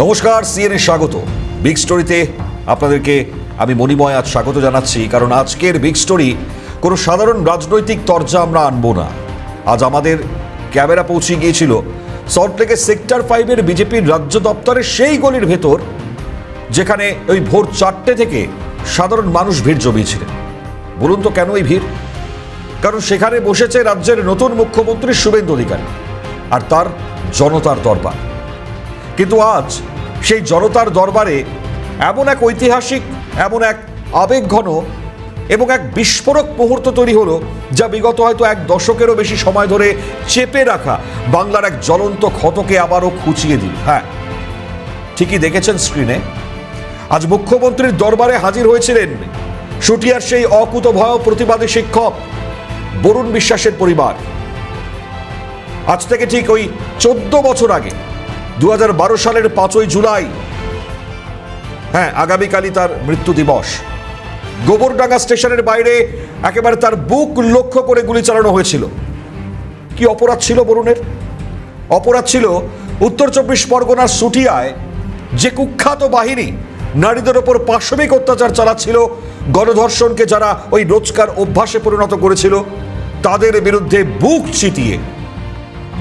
নমস্কার, সিএনএ স্বাগত। বিগ স্টোরিতে আপনাদেরকে আমি মণিময় আজ স্বাগত জানাচ্ছি, কারণ আজকের বিগ স্টোরি কোনো সাধারণ রাজনৈতিক তরজা আমরা আনবো না। আজ আমাদের ক্যামেরা পৌঁছে গিয়েছিল সল্টলেকের সেক্টর 5-এর বিজেপির রাজ্য দপ্তরের সেই গলির ভেতর, যেখানে ওই ভোর 4টে থেকে সাধারণ মানুষ ভিড় জমিয়েছিলেন। বলুন তো কেন এই ভিড়? কারণ সেখানে বসেছে রাজ্যের নতুন মুখ্যমন্ত্রী শুভেন্দু অধিকারী আর তার জনতার দরবার। কিন্তু আজ সেই জনতার দরবারে এমন এক ঐতিহাসিক, এমন এক আবেগঘন এবং এক বিস্ফোরক মুহূর্ত তৈরি হলো, যা বিগত হয়তো এক দশকেরও বেশি সময় ধরে চেপে রাখা বাংলার এক জ্বলন্ত ক্ষতকে আবারও খুঁচিয়ে দিল। হ্যাঁ, ঠিকই দেখেছেন স্ক্রিনে। আজ মুখ্যমন্ত্রীর দরবারে হাজির হয়েছিলেন শুটিয়ার সেই অকুতভয় প্রতিবাদী শিক্ষক বরুণ বিশ্বাসের পরিবার। আজ থেকে ঠিক ওই 14 বছর আগে 2012 সালের 5ই জুলাই, হ্যাঁ আগামীকালই তার মৃত্যু দিবস, গোবরডাঙ্গা স্টেশনের বাইরে একেবারে তার বুক লক্ষ্য করে গুলি চালানো হয়েছিল। কি অপরাধ ছিল বরুণের? অপরাধ ছিল উত্তর 24 পরগনার শুটিয়ায় যে কুখ্যাত বাহিনী নারীদের ওপর পাশবিক অত্যাচার চালাচ্ছিল, গণধর্ষণকে যারা ওই রোজকার অভ্যাসে পরিণত করেছিল, তাদের বিরুদ্ধে বুক চিতিয়ে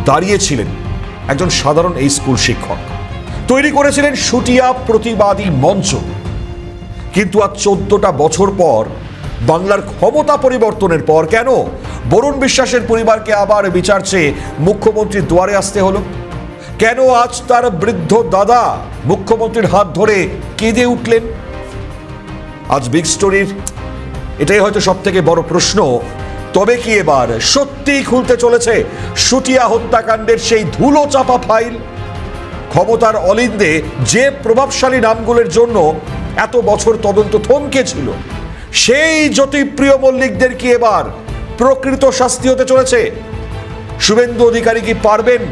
দাঁড়িয়েছিলেন একজন সাধারণ এই স্কুল শিক্ষক। তৈরি করেছিলেন শুটিয়া প্রতিবাদী মঞ্চ। কিন্তু আজ 14টা বছর পর, বাংলার ক্ষমতা পরিবর্তনের পর, কেন বরুণ বিশ্বাসের পরিবারকে আবার বিচার চেয়ে মুখ্যমন্ত্রীর দুয়ারে আসতে হলো? কেন আজ তার বৃদ্ধ দাদা মুখ্যমন্ত্রীর হাত ধরে কেঁদে উঠলেন? আজ বিগ স্টোরির এটাই হয়তো সব থেকে বড় প্রশ্ন। তবে কি এবার সত্যিই খুলতে চলেছে শুটিয়া হত্যাকাণ্ডের সেই ধুলো চাপা ফাইল? ক্ষমতার অলিন্দে যে প্রভাবশালী নামগুলোর জন্য এত বছর তদন্ত থমকে ছিল, সেই জ্যোতিপ্রিয় মল্লিকদের কি এবার প্রকৃত শাস্তি হতে চলেছে? শুভেন্দু অধিকারী কি পারবেন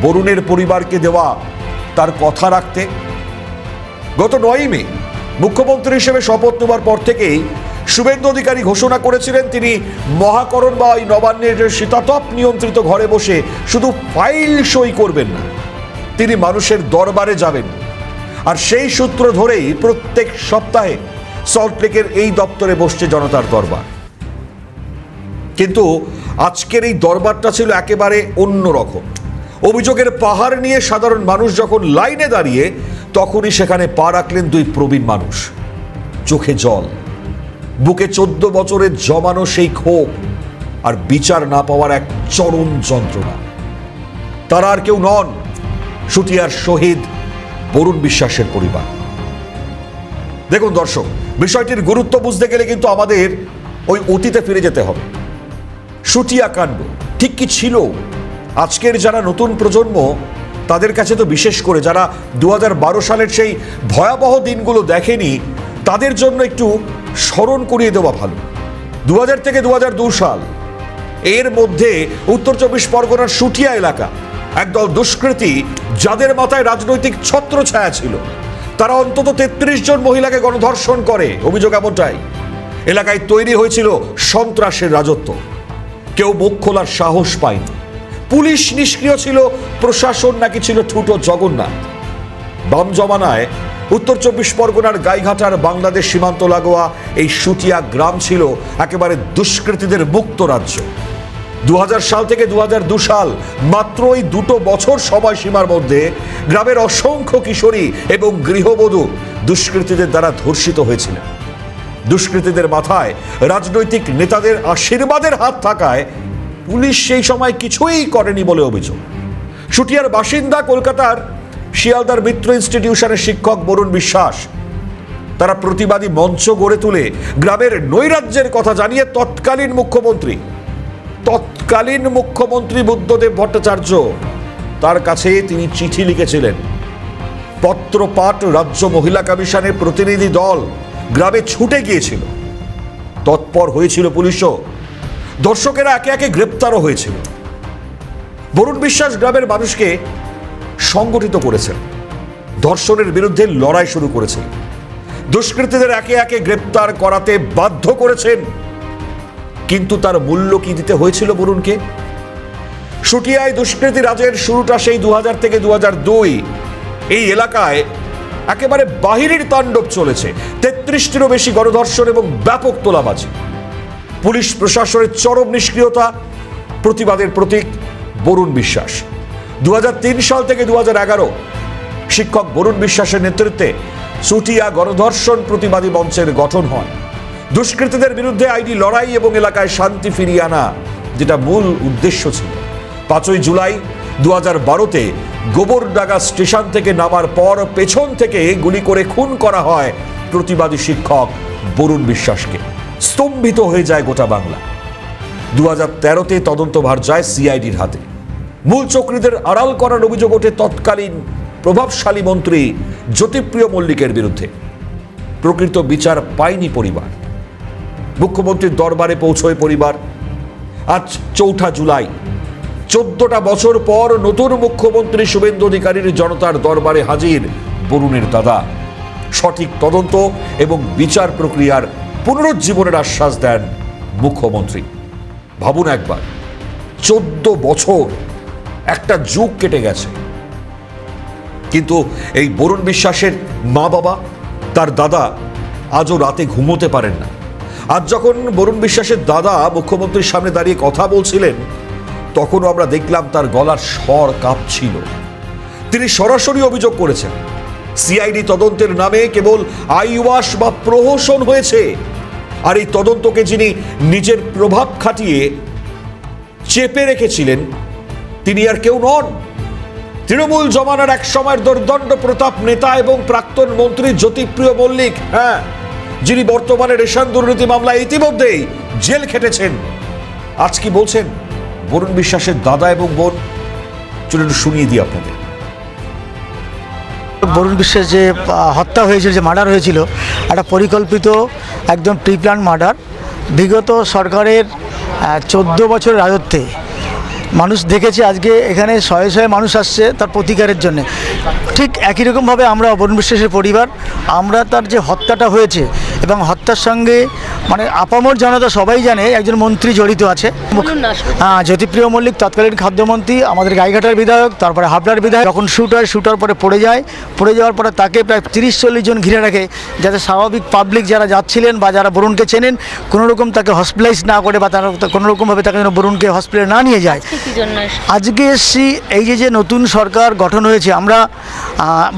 বরুণের পরিবারকে দেওয়া তার কথা রাখতে? গত 9ই মে মুখ্যমন্ত্রী হিসেবে শপথ নেওয়ার পর থেকেই শুভেন্দু অধিকারী ঘোষণা করেছিলেন তিনি মহাকরণ বা ওই নবান্নের শীতাতপ নিয়ন্ত্রিত ঘরে বসে শুধু ফাইল সই করবেন না, তিনি মানুষের দরবারে যাবেন। আর সেই সূত্র ধরেই প্রত্যেক সপ্তাহে সল্টলেকের এই দপ্তরে বসছে জনতার দরবার। কিন্তু আজকের এই দরবারটা ছিল একেবারে অন্যরকম। অভিযোগের পাহাড় নিয়ে সাধারণ মানুষ যখন লাইনে দাঁড়িয়ে, তখনই সেখানে পা রাখলেন দুই প্রবীণ মানুষ। চোখে জল, বুকে 14 বছরের জমানো সেই ক্ষোভ আর বিচার না পাওয়ার এক চরম যন্ত্রণা। তারা আর কেউ নন, শুটিয়ার শহীদ বরুণ বিশ্বাসের পরিবার। দেখুন দর্শক, বিষয়টির গুরুত্ব বুঝতে গেলে কিন্তু আমাদের ওই অতীতে ফিরে যেতে হবে। শুটিয়া কাণ্ড ঠিক কি ছিল? আজকের যারা নতুন প্রজন্ম, তাদের কাছে তো বিশেষ করে যারা 2012 সালের সেই ভয়াবহ দিনগুলো দেখেনি, তাদের জন্য একটু স্মরণ করিয়ে দেওয়া ভালো। 2000 থেকে 2002 সাল, এর মধ্যে উত্তর 24 পরগনার শুটিয়া এলাকা একদল দুষ্কৃতী, যাদের মাথায় রাজনৈতিক ছত্রছায়া ছিল, তারা অন্তত 33 জন মহিলাকে গণধর্ষণ করে। অভিযোগ এমনটাই। এলাকায় তৈরি হয়েছিল সন্ত্রাসের রাজত্ব। কেউ মুখ খোলার সাহস পায়নি। পুলিশ নিষ্ক্রিয় ছিল, প্রশাসন নাকি ছিল ঠুটো জগন্নাথ। বাম জমানায় উত্তর 24 পরগনার গাইঘাটার বাংলাদেশ সীমান্ত লাগোয়া এই শুটিয়া গ্রাম ছিল একেবারে দুষ্কৃতীদের মুক্ত রাজ্য। 2000 সাল থেকে 2002 সাল, মাত্র এই 2 বছর সময়সীমার মধ্যে গ্রামের অসংখ্য কিশোরী এবং গৃহবধূ দুষ্কৃতীদের দ্বারা ধর্ষিত হয়েছিলেন। দুষ্কৃতীদের মাথায় রাজনৈতিক নেতাদের আশীর্বাদের হাত থাকায় পুলিশ সেই সময় কিছুই করেনি বলে অভিযোগ। শুটিয়ার বাসিন্দা কলকাতার শিয়ালদার মিত্র ইনস্টিটিউশনের শিক্ষক বরুণ বিশ্বাস, তারা প্রতিবাদী মঞ্চ গড়ে তুলে গ্রামের নৈরাজ্যের কথা জানিয়ে তৎকালীন মুখ্যমন্ত্রী বুদ্ধদেব ভট্টাচার্য, তার কাছে তিনি চিঠি লিখেছিলেন। পত্রপাঠ রাজ্য মহিলা কমিশনের প্রতিনিধি দল গ্রামে ছুটে গিয়েছিল। তৎপর হয়েছিল পুলিশও। দর্শকেরা একে একে গ্রেপ্তারও হয়েছিল। বরুণ বিশ্বাস গ্রামের মানুষকে সংগঠিত করেছেন, ধর্ষণের বিরুদ্ধে লড়াই শুরু করেছেন, দুষ্কৃতীদের একে একে গ্রেপ্তার করাতে বাধ্য করেছেন। কিন্তু তার মূল্য কি দিতে হয়েছিল বরুণকে? শুটিয়ায় দুষ্কৃতী রাজের শুরুটা সেই 2000 থেকে 2002। এই এলাকায় একেবারে বাহিরের তাণ্ডব চলেছে। 33টিরও বেশি গণধর্ষণ এবং ব্যাপক তোলাবাজি। পুলিশ প্রশাসনের চরম নিষ্ক্রিয়তা প্রতিবাদের প্রতীক বরুণ বিশ্বাস। 2003 সাল থেকে 2011 শিক্ষক বরুণ বিশ্বাসের নেতৃত্বে চুটিয়া গণধর্ষণ প্রতিবাদী মঞ্চের গঠন হয়। দুষ্কৃতীদের বিরুদ্ধে আইনি লড়াই এবং এলাকায় শান্তি ফিরিয়ে আনা যেটা মূল উদ্দেশ্য ছিল। 5ই জুলাই 2012-তে গোবরডাঙ্গা স্টেশন থেকে নামার পর পেছন থেকে গুলি করে খুন করা হয় প্রতিবাদী শিক্ষক বরুণ বিশ্বাসকে। স্তম্ভিত হয়ে যায় গোটা বাংলা। 2013-তে তদন্তভার যায় সিআইডির হাতে। মূল চক্রীদের আড়াল করার অভিযোগ ওঠে তৎকালীন প্রভাবশালী মন্ত্রী জ্যোতিপ্রিয় মল্লিকের বিরুদ্ধে। প্রকৃত বিচার পায়নি পরিবার। মুখ্যমন্ত্রীর দরবারে পৌঁছয় পরিবার। আজ 4 জুলাই, 14টা বছর পর নতুন মুখ্যমন্ত্রী শুভেন্দু অধিকারীর জনতার দরবারে হাজির বরুণের দাদা। সঠিক তদন্ত এবং বিচার প্রক্রিয়ার পুনরুজ্জীবনের আশ্বাস দেন মুখ্যমন্ত্রী। ভাবুন একবার, 14 বছর, একটা যুগ কেটে গেছে, কিন্তু এই বরুণ বিশ্বাসের মা বাবা, তার দাদা আজও রাতে ঘুমোতে পারেন না। আজ যখন বরুণ বিশ্বাসের দাদা মুখ্যমন্ত্রীর সামনে দাঁড়িয়ে কথা বলছিলেন, তখনও আমরা দেখলাম তার গলার স্বর কাঁপছিল। তিনি সরাসরি অভিযোগ করেছেন সিআইডি তদন্তের নামে কেবল আইওয়াস বা প্রহসন হয়েছে। আর এই তদন্তকে যিনি নিজের প্রভাব খাটিয়ে চেপে রেখেছিলেন, তিনি আর কেউ নন, তৃণমূল জমানার এক সময়ের দুর্দণ্ড প্রতাপ নেতা এবং প্রাক্তন মন্ত্রী জ্যোতিপ্রিয় মল্লিক। হ্যাঁ, যিনি বর্তমানে রেশন দুর্নীতি মামলায় ইতিমধ্যেই জেল খেটেছেন। আজ কি বলছেন বরুণ বিশ্বাসের দাদা এবং বোন, চলুন শুনিয়ে দিই আপনাদের। বরুণ বিশ্বাস যে হত্যা হয়েছিল, যে মার্ডার হয়েছিল, একটা পরিকল্পিত একদম প্রি প্ল্যান মার্ডার। বিগত সরকারের 14 বছরের রাজত্বে মানুষ দেখেছে আজকে এখানে শয়ে শয়ে মানুষ আসছে তার প্রতিকারের জন্য। ঠিক একই রকমভাবে আমরা বরুণ বিশ্বাসের পরিবার, আমরা তার যে হত্যাটা হয়েছে এবং হত্যার সঙ্গে মানে আপামর জনতা সবাই জানে একজন মন্ত্রী জড়িত আছে। হ্যাঁ, জ্যোতিপ্রিয় মল্লিক তৎকালীন খাদ্যমন্ত্রী, আমাদের গাইঘাটার বিধায়ক, তারপরে হাবড়ার বিধায়ক। যখন শুটার পরে পড়ে যাওয়ার পরে তাকে প্রায় 30-40 জন ঘিরে রাখে, যাতে স্বাভাবিক পাবলিক যারা যাচ্ছিলেন বা যারা বরুণকে চেনেন কোনোরকম তাকে হসপিটালাইজ না করে বা তারা কোনোরকমভাবে তাকে যেন বরুণকে হসপিটালে না নিয়ে যায়। আজকে এসছি এই যে নতুন সরকার গঠন হয়েছে, আমরা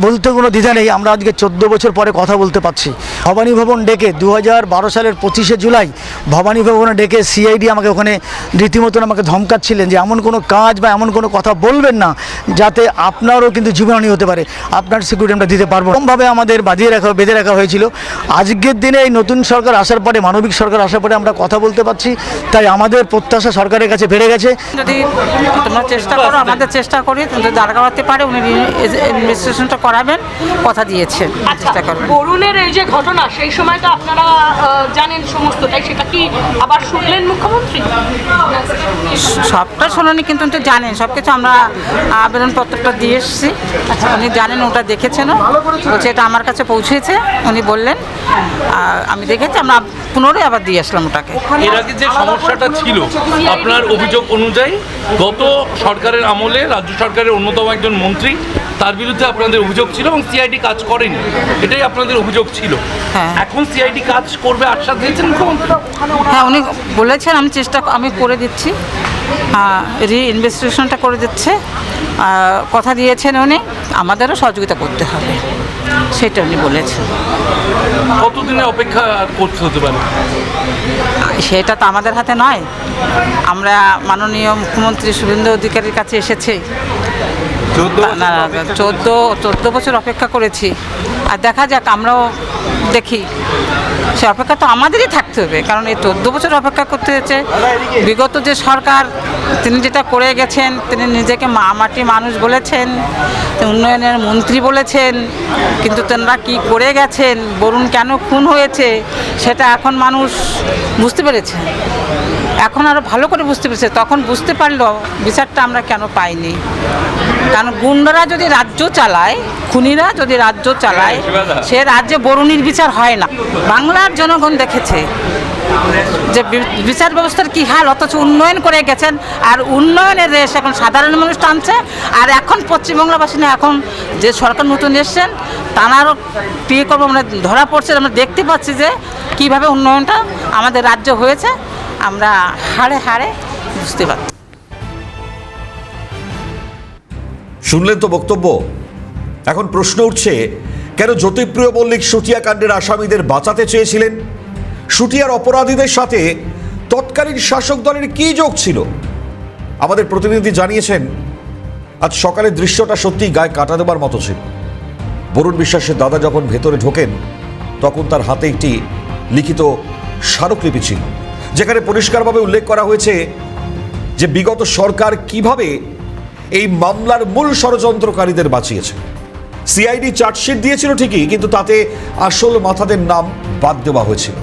বলতে কোনো দ্বিধা নেই, আমরা আজকে 14 বছর পরে কথা বলতে পারছি। ভবানী ভবন ডেকে 2012 সালের 25শে জুলাই ভবানী ভবনে ডেকে সিআইডি আমাকে ওখানে রীতিমতন আমাকে ধমকাচ্ছিলেন যে এমন কোনো কাজ বা এমন কোনো কথা বলবেন না যাতে আপনারও কিন্তু জীবনহানি হতে পারে, আপনার সিকিউরিটি আমরা দিতে পারবো। এরকমভাবে আমাদের বেঁধে রাখা হয়েছিল। আজকের দিনে এই নতুন সরকার আসার পরে, মানবিক সরকার আসার পরে আমরা কথা বলতে পারছি, তাই আমাদের প্রত্যাশা সরকারের কাছে বেড়ে গেছে। যদি তোমরা চেষ্টা করো, আমাদের চেষ্টা করি, যদি দাঁড় করাতে পারে উনি ইনভেস্টিগেশনটা করাবেন, কথা দিয়েছেন, চেষ্টা করবেন। বরুণের এই যে ঘটনা, সেই সময় তো আপনারা জানেন সমস্ত, তাই সেটা কি আবার শুনলেন মুখ্যমন্ত্রী? সবটা শোনেনি, কিন্তু উনি জানেন সব কিছু। আমরা আবেদনপত্রটা দিয়ে এসেছি, উনি জানেন, ওটা দেখেছেনও, বলছে এটা আমার কাছে পৌঁছেছে, উনি বললেন, আমি দেখেছি, আমরা পুনরায় আবার দিয়ে আসলাম ওটাকে। এর আগে যে সমস্যাটা ছিল আপনার অভিযোগ অনুযায়ী, গত সরকারের আমলে রাজ্য সরকারের অন্যতম একজন মন্ত্রী, তার বিরুদ্ধে আপনাদের অভিযোগ ছিল এবং সিআইডি কাজ করেনি, এটাই আপনাদের অভিযোগ ছিল। হ্যাঁ, এখন সিআইডি কাজ করবে আশ্বাস দিয়েছেন মুখ্যমন্ত্রী? হ্যাঁ, উনি বলেছেন আমি করে দিচ্ছি, ইনভেস্টিগেশনটা করে দিচ্ছে, কথা দিয়েছেন উনি, আমাদেরও সহযোগিতা করতে হবে, সেটা উনি বলেছেন। কতদিনে অপেক্ষা করতে হতে পারে সেটা তো আমাদের হাতে নয়। আমরা মাননীয় মুখ্যমন্ত্রী শুভেন্দু অধিকারীর কাছে এসেছি, 14 বছর অপেক্ষা করেছি, আর দেখা যাক, আমরাও দেখি। সে অপেক্ষা তো আমাদেরই থাকতে হবে, কারণ এই 14 বছর অপেক্ষা করতে হয়েছে। বিগত যে সরকার, তিনি যেটা করে গেছেন, তিনি নিজেকে মাটি মানুষ বলেছেন, উন্নয়নের মন্ত্রী বলেছেন, কিন্তু তেনারা কি করে গেছেন, বরুণ কেন খুন হয়েছে, সেটা এখন মানুষ বুঝতে পেরেছে। এখন আরও ভালো করে বুঝতে পেরেছে, তখন বুঝতে পারলো বিচারটা আমরা কেন পাইনি। কারণ গুন্ডারা যদি রাজ্য চালায়, খুনিরা যদি রাজ্য চালায়, সে রাজ্যে বরুণীর বিচার হয় না। বাংলার জনগণ দেখেছে যে বিচার ব্যবস্থার কী হাল, অথচ উন্নয়ন করে গেছেন। আর উন্নয়নের রেশ এখন সাধারণ মানুষ টানছে। আর এখন পশ্চিমবাংলাবাসী না, এখন যে সরকার নতুন এসছেন তাঁরাও কী করবো, আমরা ধরা পড়ছে। আমরা দেখতে পাচ্ছি যে কীভাবে উন্নয়নটা আমাদের রাজ্য হয়েছে, আমরা হাড়ে হাড়ে বুঝতে পারছি। শুনলেন তো বক্তব্য। এখন প্রশ্ন উঠছে, কেন জ্যোতিপ্রিয় মল্লিক শুটিয়া কাণ্ডের আসামিদের বাঁচাতে চেয়েছিলেন? শুটিয়ার অপরাধীদের সাথে তৎকালীন শাসক দলের কী যোগ ছিল? আমাদের প্রতিনিধি জানিয়েছেন, আজ সকালের দৃশ্যটা সত্যিই গায়ে কাটা দেবার মতো ছিল। বরুণ বিশ্বাসের দাদা যখন ভেতরে ঢোকেন, তখন তার হাতে একটি লিখিত স্মারকলিপি ছিল, যেখানে পরিষ্কারভাবে উল্লেখ করা হয়েছে যে বিগত সরকার কিভাবে এই মামলার মূল ষড়যন্ত্রকারীদের বাঁচিয়েছে। সিআইডি চার্জশিট দিয়েছিল ঠিকই, কিন্তু তাতে আসল মাথাদের নাম বাদ দেওয়া হয়েছিল।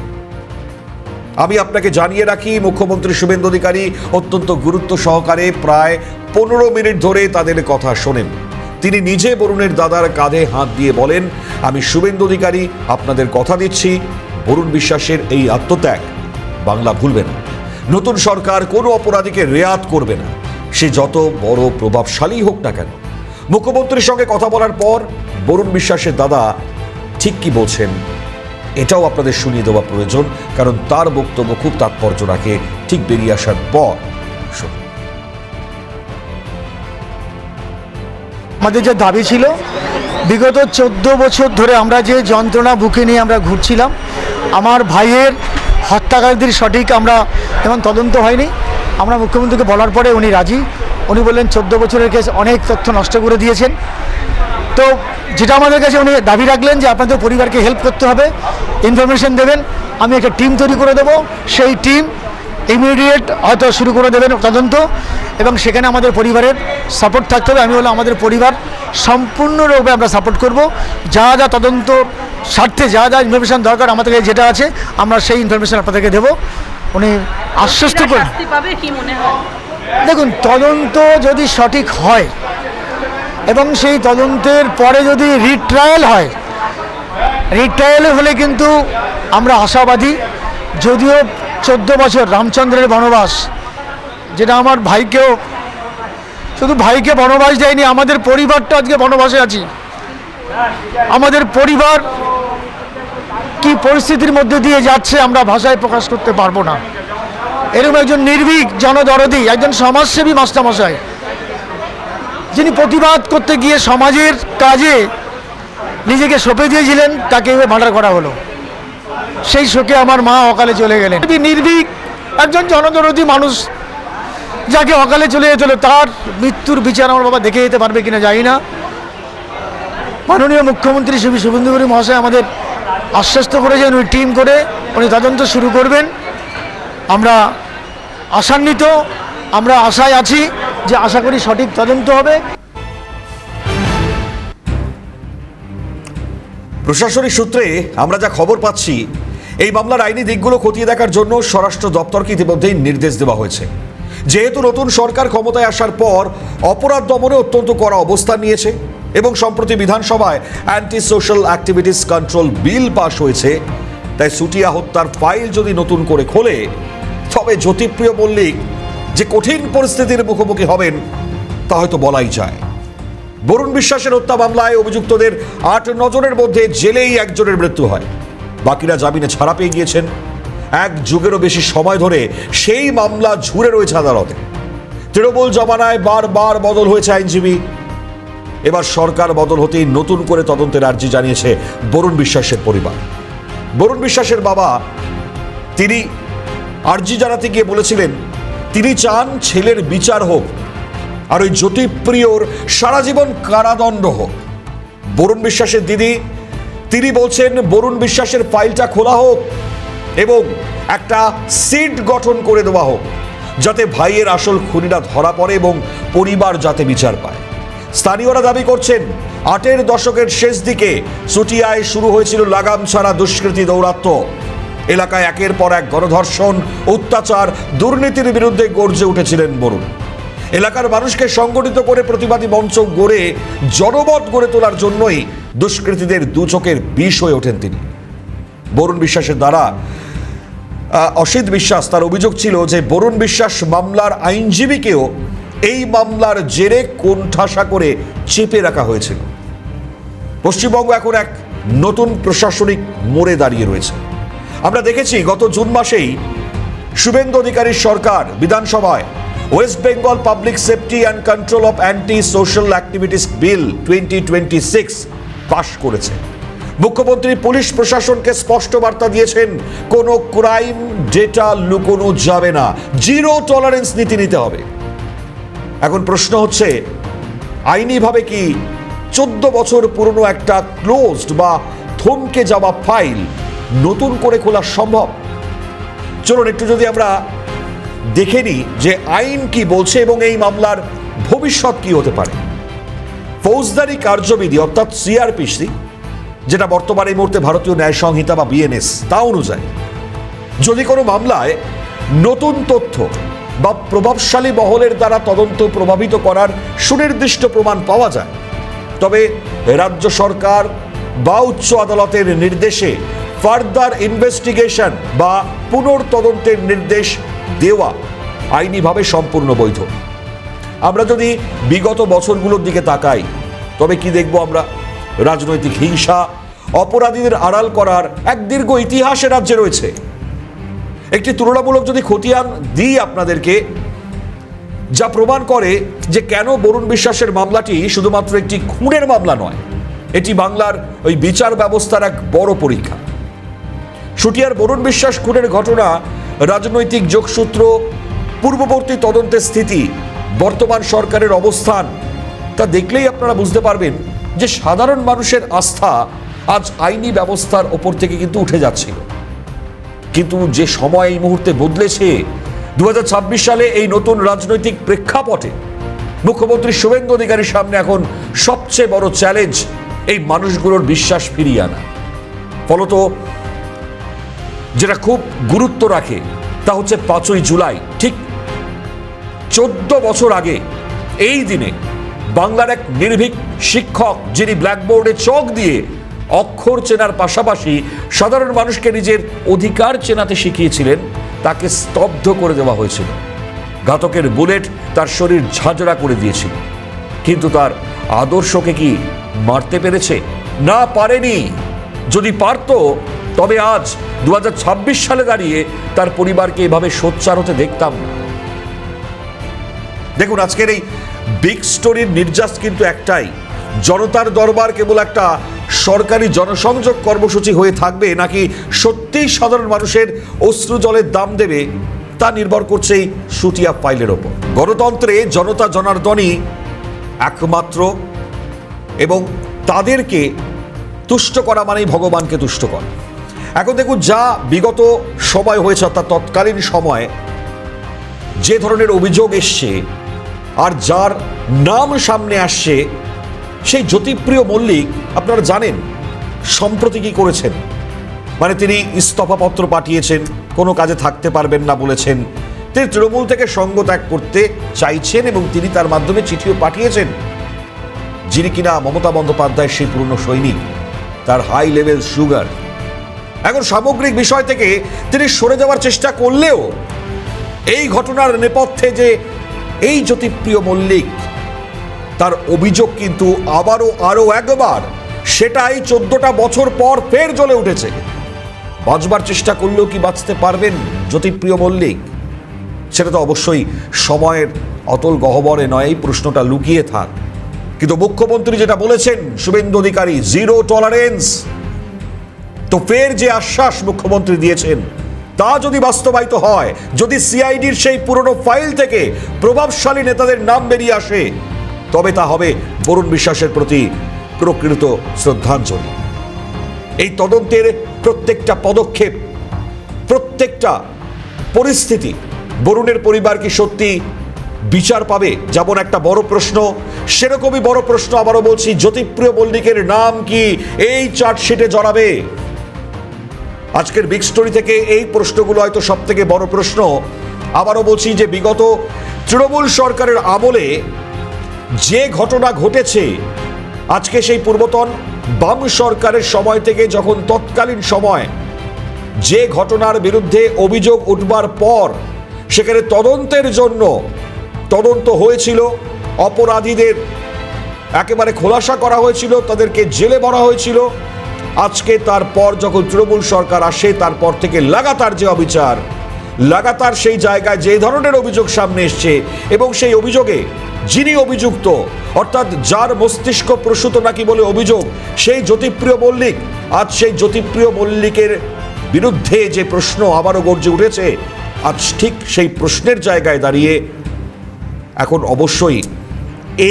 আমি আপনাকে জানিয়ে রাখি, মুখ্যমন্ত্রী শুভেন্দু অধিকারী অত্যন্ত গুরুত্ব সহকারে প্রায় 15 মিনিট ধরে তাদের কথা শোনেন। তিনি নিজে বরুণের দাদার কাঁধে হাত দিয়ে বলেন, আমি শুভেন্দু অধিকারী আপনাদের কথা দিচ্ছি, বরুণ বিশ্বাসের এই আত্মত্যাগ বাংলা ভুলবে না। নতুন সরকার কোনো অপরাধীকে রেয়াত করবে না, সে যত বড় প্রভাবশালী হোক না কেন। মুখ্যমন্ত্রীর সঙ্গে কথা বলার পর বরুণ বিশ্বাসের দাদা ঠিক কি বলছেন এটাও আপনাদের শুনিয়ে দেওয়া প্রয়োজন, কারণ তার বক্তব্য খুব তাৎপর্য রাখে। ঠিক বেরিয়ে আসার পর আমাদের যে দাবি ছিল, বিগত 14 বছর ধরে আমরা যে যন্ত্রণা বুকে নিয়ে আমরা ঘুরছিলাম, আমার ভাইয়ের হত্যাকারীদের সঠিক আমরা যেমন তদন্ত হয়নি, আমরা মুখ্যমন্ত্রীকে বলার পরে উনি রাজি। উনি বললেন 14 বছরের কেস, অনেক তথ্য নষ্ট করে দিয়েছেন। তো যেটা আমাদের কাছে উনি দাবি রাখলেন যে আপনাদের পরিবারকে হেল্প করতে হবে, ইনফরমেশন দেবেন, আমি একটা টিম তৈরি করে দেবো, সেই টিম ইমিডিয়েট হয়তো শুরু করে দেবেন তদন্ত, এবং সেখানে আমাদের পরিবারের সাপোর্ট থাকতে হবে। আমি বললাম আমাদের পরিবার সম্পূর্ণরূপে আমরা সাপোর্ট করব, যা যা তদন্ত স্বার্থে যা যা ইনফরমেশন দরকার আমাদের কাছে যেটা আছে আমরা সেই ইনফরমেশন আপনাদেরকে দেবো। উনি আশ্বস্ত করেন। কি মনে হয়? দেখুন, তদন্ত যদি সঠিক হয় এবং সেই তদন্তের পরে যদি রিট্রায়াল হয়, রিট্রায়াল হলে কিন্তু আমরা আশাবাদী। যদিও 14 বছর রামচন্দ্রের বনবাস, যেটা আমার ভাইকেও, শুধু ভাইকে বনবাস দেয়নি, আমাদের পরিবারটা আজকে বনবাসে আছি। আমাদের পরিবার কি পরিস্থিতির মধ্যে দিয়ে যাচ্ছে আমরা ভাষায় প্রকাশ করতে পারবো না। এরকম একজন নির্ভীক জনদরদী, একজন সমাজসেবী মাস্টারমশাই, যিনি প্রতিবাদ করতে গিয়ে সমাজের কাজে নিজেকে সঁপে দিয়েছিলেন, তাকে মার্ডার করা হলো। সেই শোকে আমার মা অকালে চলে গেলেন। নির্ভীক একজন জনদরদী মানুষ যাকে অকালে চলে যেতে হলো, তার মৃত্যুর বিচার আমার বাবা দেখে যেতে পারবে কিনা জানি না। মাননীয় মুখ্যমন্ত্রী শ্রী শুভেন্দু অধিকারী মহাশয় আমাদের আশ্বস্ত করেছেন, উনি টিম করে উনি তদন্ত শুরু করবেন। আমরা আশান্বিত, আমরা আশায় আছি যে আশা করি সঠিক তদন্ত হবে। প্রশাসনিক সূত্রে আমরা যা খবর পাচ্ছি, এই মামলার আইনি দিকগুলো খতিয়ে দেখার জন্য স্বরাষ্ট্র দপ্তরকে ইতিমধ্যেই নির্দেশ দেওয়া হয়েছে। যেহেতু নতুন সরকার ক্ষমতায় আসার পর অপরাধ দমনে অত্যন্ত কড়া অবস্থান নিয়েছে এবং সম্প্রতি বিধানসভায় অ্যান্টি সোশ্যাল অ্যাক্টিভিটিস কন্ট্রোল বিল পাশ হয়েছে, তাই শুটিয়া হত্যার ফাইল যদি নতুন করে খোলে, তবে জ্যোতিপ্রিয় মল্লিক যে কঠিন পরিস্থিতির মুখোমুখি হবেন তা হয়তো বলাই যায়। বরুণ বিশ্বাসের হত্যা মামলায় অভিযুক্তদের 8 জনের মধ্যে জেলেই 1 জনের মৃত্যু হয়, বাকিরা জামিনে ছাড়া পেয়ে গিয়েছেন। 1 যুগেরও বেশি সময় ধরে সেই মামলা ঝুরে রয়েছে আদালতে। তৃণমূল জমানায় বারবার বদল হয়েছে আইনজীবী, এবার সরকার বদল হতেই নতুন করে তদন্তের আর্জি জানিয়েছে বরুণ বিশ্বাসের পরিবার। বরুণ বিশ্বাসের বাবা তিনি আর্জি জানাতে গিয়ে বলেছিলেন তিনি চান ছেলের বিচার হোক আর ওই জ্যোতিপ্রিয়র সারা জীবন কারাদণ্ড হোক। বরুণ বিশ্বাসের দিদি তিনি বলছেন বরুণ বিশ্বাসের ফাইলটা খোলা হোক এবং একটা সিট গঠন করে দেওয়া হোক, যাতে ভাইয়ের আসল খুনিরা ধরা পড়ে এবং পরিবার যাতে বিচার পায়। স্থানীয়রা দাবি করছেন 8 দশকের শেষ দিকে শুটিয়ায় শুরু হয়েছিল লাগাম ছাড়া দুষ্কৃতী দৌরাত্ম্য। এলাকায় একের পর এক গণধর্ষণ, অত্যাচার, দুর্নীতির বিরুদ্ধে গর্জে উঠেছিলেন বরুণ। এলাকার মানুষকে সংগঠিত করে প্রতিবাদী মঞ্চ গড়ে জনমত গড়ে তোলার জন্যই দুষ্কৃতীদের দু চোখের বিষ হয়ে ওঠেন তিনি। বরুণ বিশ্বাসের দ্বারা অসিত বিশ্বাস, তার অভিযোগ ছিল যে বরুণ বিশ্বাস মামলার আইনজীবীকেও এই মামলার জেরে কোণঠাসা করে চেপে রাখা হয়েছিল। পশ্চিমবঙ্গ এখন এক নতুন প্রশাসনিক মোড়ে দাঁড়িয়ে রয়েছে। আমরা দেখেছি গত জুন মাসেই শুভেন্দু অধিকারীর সরকার বিধানসভায় West Bengal public safety and control of anti social activities bill 2026 pass করেছে। মুখ্যমন্ত্রী পুলিশ প্রশাসনকে স্পষ্ট বার্তা দিয়েছেন, কোনো ক্রাইম ডেটা লুকোনো যাবে না, জিরো টলারেন্স নীতি নিতে হবে। এখন প্রশ্ন হচ্ছে, আইনিভাবে কি 14 বছর পুরনো একটা ক্লোজড বা থমকে যাওয়া ফাইল নতুন করে খোলা সম্ভব? চলুন একটু যদি আমরা দেখে নিই যে আইন কি বলছে এবং এই মামলার ভবিষ্যৎ কি হতে পারে। ফৌজদারি কার্যবিধি অর্থাৎ সিআরপিসি, যেটা বর্তমানে এই মুহূর্তে ভারতীয় ন্যায় সংহিতা বা বিএনএস, তা অনুযায়ী যদি কোনো মামলায় নতুন তথ্য বা প্রভাবশালী মহলের দ্বারা তদন্ত প্রভাবিত করার সুনির্দিষ্ট প্রমাণ পাওয়া যায়, তবে রাজ্য সরকার বা উচ্চ আদালতের নির্দেশে ফার্দার ইনভেস্টিগেশন বা পুনর্তদন্তের নির্দেশ দেওয়া আইনিভাবে সম্পূর্ণ বৈধ। আমরা যদি বিগত বছরগুলোর দিকে তাকাই, তবে কি দেখব আমরা? রাজনৈতিক হিংসা, অপরাধীদের আড়াল করার এক দীর্ঘ ইতিহাস রাজ্যে রয়েছে। একটি তুলনামূলক যদি খতিয়ান দিই আপনাদেরকে, যা প্রমাণ করে যে কেন বরুণ বিশ্বাসের মামলাটি শুধুমাত্র একটি খুনের মামলা নয়, এটি বাংলার ওই বিচার ব্যবস্থার এক বড় পরীক্ষা। শুটিয়ার বরুণ বিশ্বাস খুনের ঘটনা, রাজনৈতিক যোগসূত্র, পূর্ববর্তী তদন্তের স্থিতি, বর্তমান সরকারের অবস্থান, তা দেখলেই আপনারা বুঝতে পারবেন যে সাধারণ মানুষের আস্থা আজ আইনি ব্যবস্থার ওপর থেকে কিন্তু উঠে যাচ্ছিল। কিন্তু যে সময় এই মুহূর্তে বদলেছে, 2026 সালে এই নতুন রাজনৈতিক প্রেক্ষাপটে মুখ্যমন্ত্রী শুভেন্দু অধিকারীর সামনে এখন সবচেয়ে বড় চ্যালেঞ্জ এই মানুষগুলোর বিশ্বাস ফিরিয়ে আনা। ফলত যেটা খুব গুরুত্ব রাখে তা হচ্ছে 5ই জুলাই, ঠিক 14 বছর আগে এই দিনে বাংলার এক নির্ভীক শিক্ষক, যিনি ব্ল্যাকবোর্ডে চক দিয়ে অক্ষর চেনার পাশাপাশি সাধারণ মানুষকে নিজের অধিকার চেনাতে শিখিয়েছিলেন, তাকে স্তব্ধ করে দেওয়া হয়েছিল। ঘাতকের বুলেট তার শরীর ঝাঁঝরা করে দিয়েছিল, কিন্তু তার আদর্শকে কি মারতে পেরেছে? না, পারেনি। যদি পারত, তবে আজ 2026 সালে দাঁড়িয়ে তার পরিবারকে এভাবে সোচ্চার হতে দেখতাম না। দেখুন, আজকের এই বিগ স্টোরির নির্যাস কিন্তু একটাই, জনতার দরবার কেবল একটা সরকারি জনসংযোগ কর্মসূচি হয়ে থাকবে নাকি সত্যিই সাধারণ মানুষের অশ্রু জলের দাম দেবে, তা নির্ভর করছে এই শুটিয়া ফাইলের ওপর। গণতন্ত্রে জনতা জনার্দনই একমাত্র, এবং তাদেরকে তুষ্ট করা মানেই ভগবানকে তুষ্ট করা। এখন দেখুন, যা বিগত সময় হয়েছে, অর্থাৎ তৎকালীন সময়ে যে ধরনের অভিযোগ এসছে আর যার নাম সামনে আসছে, সেই জ্যোতিপ্রিয় মল্লিক আপনারা জানেন সম্প্রতি কি করেছেন। মানে তিনি ইস্তফাপত্র পাঠিয়েছেন, কোনো কাজে থাকতে পারবেন না বলেছেন, তিনি তৃণমূল থেকে সঙ্গ ত্যাগ করতে চাইছেন এবং তিনি তার মাধ্যমে চিঠিও পাঠিয়েছেন। যিনি কিনা মমতা বন্দ্যোপাধ্যায়ের সেই পুরনো সৈনিক, তার হাই লেভেল সুগার। এখন সামগ্রিক বিষয় থেকে তিনি সরে যাওয়ার চেষ্টা করলেও এই ঘটনার নেপথ্যে যে এই জ্যোতিপ্রিয় মল্লিক, তার অভিযোগ কিন্তু আরো একবার সেটাই 14টা বছর পর ফের জ্বলে উঠেছে। বাঁচবার চেষ্টা করলেও কি বাঁচতে পারবেন জ্যোতিপ্রিয় মল্লিক? সেটা তো অবশ্যই সময়ের অতল গহ্বরে নয়, এই প্রশ্নটা লুকিয়ে থাক। কিন্তু মুখ্যমন্ত্রী যেটা বলেছেন শুভেন্দু অধিকারী, জিরো টলারেন্স, তো ফের যে আশ্বাস মুখ্যমন্ত্রী দিয়েছেন তা যদি বাস্তবায়িত হয়, যদি সিআইডির সেই পুরনো ফাইল থেকে প্রভাবশালী নেতাদের নাম বেরিয়ে আসে, তবে তা হবে বরুণ বিশ্বাসের প্রতি প্রকৃত শ্রদ্ধাঞ্জলি। এই তদন্তের প্রত্যেকটা পদক্ষেপ, প্রত্যেকটা পরিস্থিতি বরুণের পরিবার কি সত্যি বিচার পাবে, যেমন একটা বড় প্রশ্ন, সেরকমই বড় প্রশ্ন আবারও বলছি, জ্যোতিপ্রিয় মল্লিকের নাম কি এই চার্জশিটে জড়াবে? আজকের বিগ স্টোরি থেকে এই প্রশ্নগুলো হয়তো সব থেকে বড় প্রশ্ন। আবারও বলছি যে বিগত তৃণমূল সরকারের আমলে যে ঘটনা ঘটেছে, আজকে সেই পূর্বতন বাম সরকারের সময় থেকে যখন তৎকালীন সময় যে ঘটনার বিরুদ্ধে অভিযোগ উঠবার পর সেখানে তদন্তের জন্য তদন্ত হয়েছিল, অপরাধীদের একেবারে খোলাসা করা হয়েছিল, তাদেরকে জেলে ভরা হয়েছিল। আজকে তারপর যখন তৃণমূল সরকার আসে, তারপর থেকে লাগাতার যে অবিচার, লাগাতার সেই জায়গায় যে ধরনের অভিযোগ সামনে এসছে এবং সেই অভিযোগে যিনি অভিযুক্ত, অর্থাৎ যার মস্তিষ্ক প্রসূত নাকি বলে অভিযোগ, সেই জ্যোতিপ্রিয় মল্লিক, আজ সেই জ্যোতিপ্রিয় মল্লিকের বিরুদ্ধে যে প্রশ্ন আবারও গর্জে উঠেছে, আজ ঠিক সেই প্রশ্নের জায়গায় দাঁড়িয়ে এখন অবশ্যই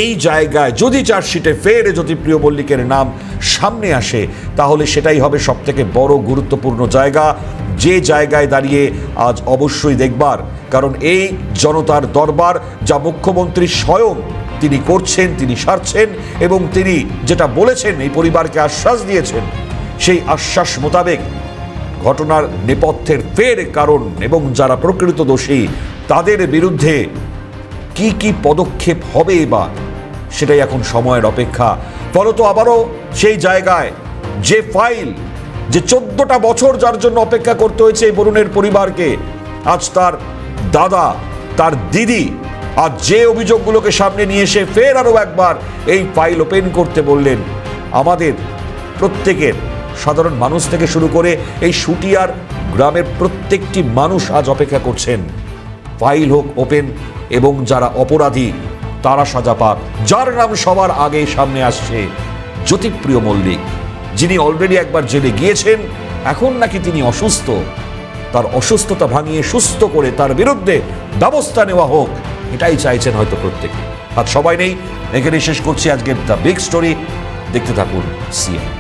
এই জায়গায় যদি চার্জশিটে ফের জ্যোতিপ্রিয় মল্লিকের নাম সামনে আসে, তাহলে সেটাই হবে সবথেকে বড় গুরুত্বপূর্ণ জায়গা, যে জায়গায় দাঁড়িয়ে আজ অবশ্যই দেখবার। কারণ এই জনতার দরবার যা মুখ্যমন্ত্রী স্বয়ং তিনি করছেন, তিনি সারছেন এবং তিনি যেটা বলেছেন, এই পরিবারকে আশ্বাস দিয়েছেন, সেই আশ্বাস মোতাবেক ঘটনার নেপথ্যের ফের কারণ এবং যারা প্রকৃত দোষী তাদের বিরুদ্ধে কি কি পদক্ষেপ হবে এবার, সেটাই এখন সময়ের অপেক্ষা। ফলত আবারও সেই জায়গায় যে ফাইল, যে 14টা বছর যার জন্য অপেক্ষা করতে হয়েছে এই বরুণের পরিবারকে, আজ তার দাদা, তার দিদি আজ যে অভিযোগগুলোকে সামনে নিয়ে এসে ফের আরও একবার এই ফাইল ওপেন করতে বললেন, আমাদের প্রত্যেকের, সাধারণ মানুষ থেকে শুরু করে এই শুটিয়ার গ্রামের প্রত্যেকটি মানুষ আজ অপেক্ষা করছেন ফাইল হোক ওপেন এবং যারা অপরাধী তারা সাজা পাক। যার নাম সবার আগে সামনে আসছে জ্যোতিপ্রিয় মল্লিক, যিনি অলরেডি একবার জেলে গিয়েছেন, এখন নাকি তিনি অসুস্থ, তার অসুস্থতা ভাঙিয়ে সুস্থ করে তার বিরুদ্ধে ব্যবস্থা নেওয়া হোক, এটাই চাইছেন হয়তো প্রত্যেকে। আজ সবাই নেই, এখানেই শেষ করছি আজকের দ্য বিগ স্টোরি। দেখতে থাকুন সিএন।